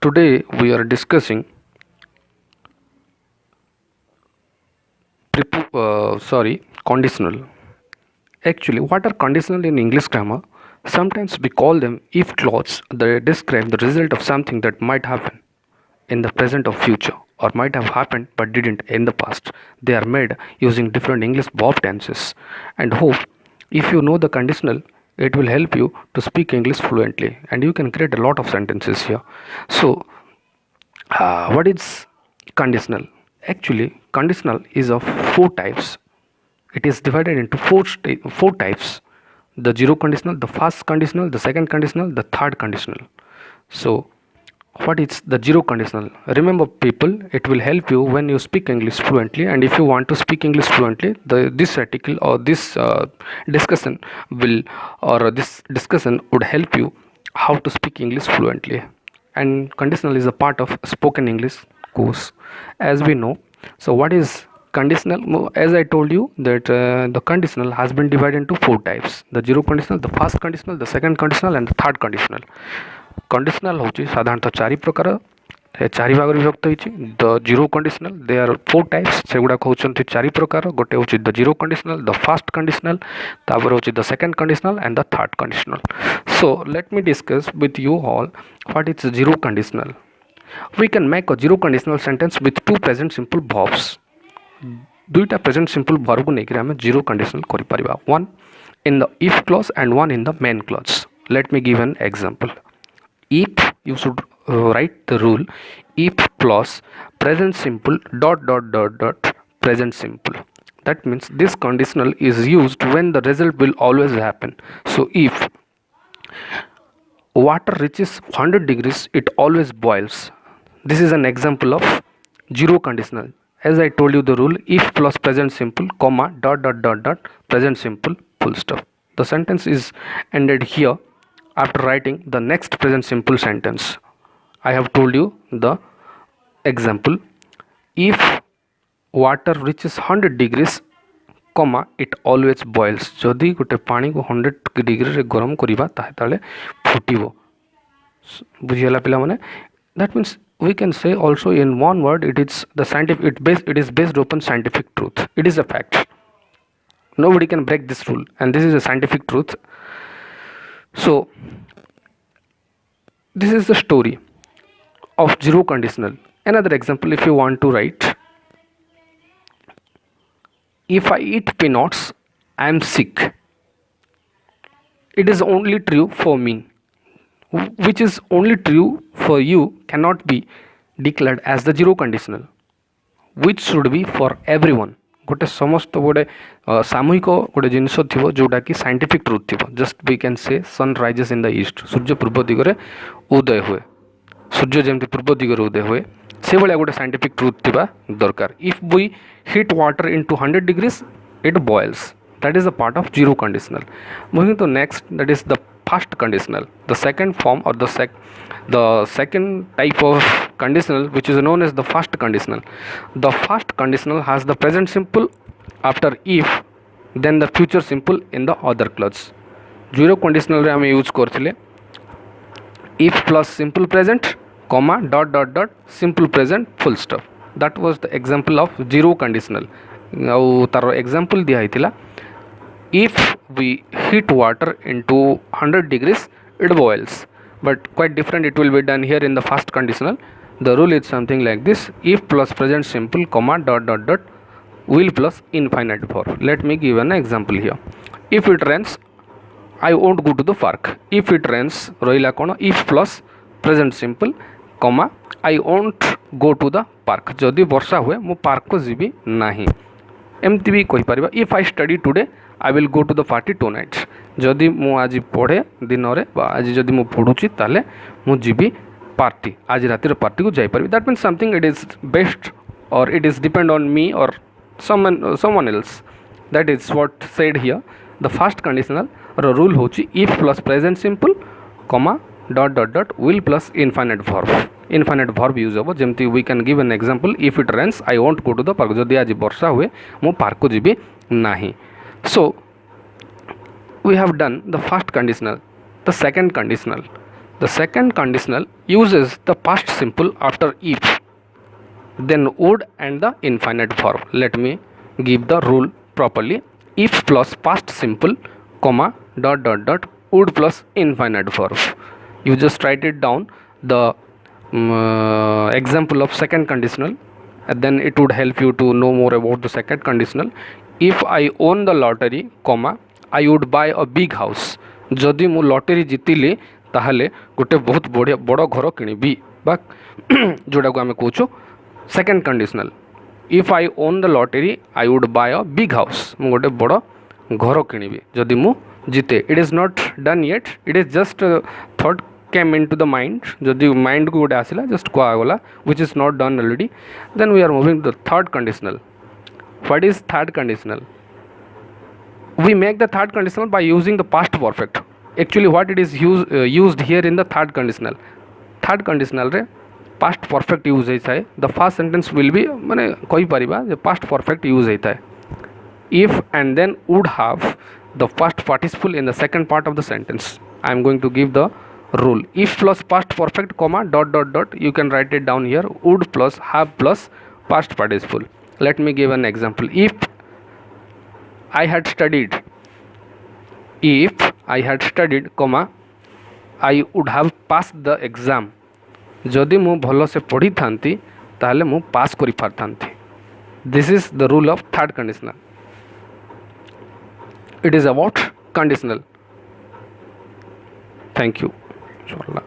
Today we are discussing conditional. Actually, what are conditional in English grammar? Sometimes we call them if clauses that describe the result of something that might happen in the present or future or might have happened but didn't in the past. They are made using different English verb tenses and hope if you know the conditional it will help you to speak English fluently and you can create a lot of sentences here. So what is conditional? Actually, conditional is of four types. It is divided into four types: the zero conditional, the first conditional, the second conditional, the third conditional. So, what is the zero conditional? Remember, people, it will help you when you speak English fluently. And if you want to speak English fluently, this article or this discussion would help you how to speak English fluently. And conditional is a part of spoken English course, as we know. So what is conditional? As I told you that the conditional has been divided into four types: the zero conditional, the first conditional, the second conditional and the third conditional. Conditional हूँ साधारणतः चारि प्रकार चारि भाग विभक्त होती the zero conditional they are four types से गुड़ाक होती चारि प्रकार गोटे हूँ the zero conditional the first conditional तापर हूँ the second conditional and the third conditional. So let me discuss with you all what is zero conditional. We can make a zero conditional sentence with two present simple verbs. दुईटा present simple verb को लेकर आम zero conditional कर Paribas. One in the if clause and one in the main clause. Let me give an example. If you should write the rule if plus present simple dot present simple. That means this conditional is used when the result will always happen. So if water reaches 100 degrees it always boils. This is an example of zero conditional. As I told you the rule if plus present simple comma dot present simple full stop. The sentence is ended here. After writing the next present simple sentence, I have told you the example. If water reaches 100 degrees, comma it always boils. जदि गोटे पानी को 100 degree रे गरम करिबा ताहे फुटिबो. बुझियला पिला माने. That means we can say also in one word it is based upon scientific truth. It is a fact. Nobody can break this rule and this is a scientific truth. So this is the story of zero conditional. Another example, if you want to write, if I eat peanuts I am sick. It is only true for me. Which is only true for you cannot be declared as the zero conditional, which should be for everyone. गोटे समस्त गोटे सामूहिक गोटे जिनस थी जोटा कि scientific truth थी. Just we can say sun rises in the east. सूर्य पूर्व दिगरे उदय हुए. सूर्य जमी पूर्व दिगरे उदय हुए से भाया गोटे साइंटिफिक ट्रुथ थी दरकार. If we heat water into 100 degrees it boils. That is a part of zero conditional. Moving to next, that is the first conditional, the second form or the second type of conditional, which is known as the first conditional. The first conditional has the present simple after if, then the future simple in the other clause. Zero conditional रे हमें use करथिले if plus simple present comma dot simple present full stop. That was the example of zero conditional. ଆଉ तार example दिया ହେଇथिला if we heat water into 100 degrees it boils, but quite different it will be done here in the first conditional. The rule is something like this: if plus present simple comma dot will plus infinite verb. Let me give an example here. If it rains I won't go to the park. If it rains roila kono if plus present simple comma I won't go to the park. जदि वर्षा हुए मु park को जीवी नाही. एमती भी कहि परिबा if I study today I will go to the party tonight. जदि मु आज पढ़े दिन रे आज जदि मु पढ़ुची ताले मु जीवी पार्टी आज रातिर पार्टी को जाई परबी. That means something it is based or it is depend on me or someone else. That is what said here. The first conditional रो rule होची if plus present simple comma dot will plus infinite verb. Infinite verb use हम जमती we can give an example. If it rains I won't go to the park. जदि आज वर्षा हुए मु park को जीवी नाही. So we have done the first conditional. The second conditional, The second conditional uses the past simple after if, then would and the infinite verb. Let me give the rule properly. If plus past simple, comma, dot dot dot, would plus infinite verb. You just write it down, the example of second conditional, and then it would help you to know more about the second conditional. If I own the lottery, comma, I would buy a big house. जदि मु lottery जितिली ताहले गोटे बहुत बढ़िया बड़ घर Kinibi बा जोटा को आम कहूँ second conditional. If I won the lottery I would buy a big house. मु गोटे बड़ घर किनिबी जदि मु जिते. It is not done yet, it is just thought came into the mind. जदि माइंड को गोटे आसला जस्ट कहगला which is not done already. Then we are moving the third conditional. What is third conditional? We make the third conditional by using the past perfect. Actually what it is used here in the third conditional. Third conditional रे past perfect use होता है. The first sentence will be माने कोई परिबा जो past perfect use होता है. If and then would have the first participle in the second part of the sentence. I am going to give the rule. If plus past perfect comma dot dot dot, you can write it down here. Would plus have plus past participle. Let me give an example. If I had studied, if I had studied, comma, I would have passed the exam. जदि मु भल से पढ़ी थांती ताहले मु पास करि पारथांती. This is the rule of third conditional. It is about conditional. Thank you. Inshallah.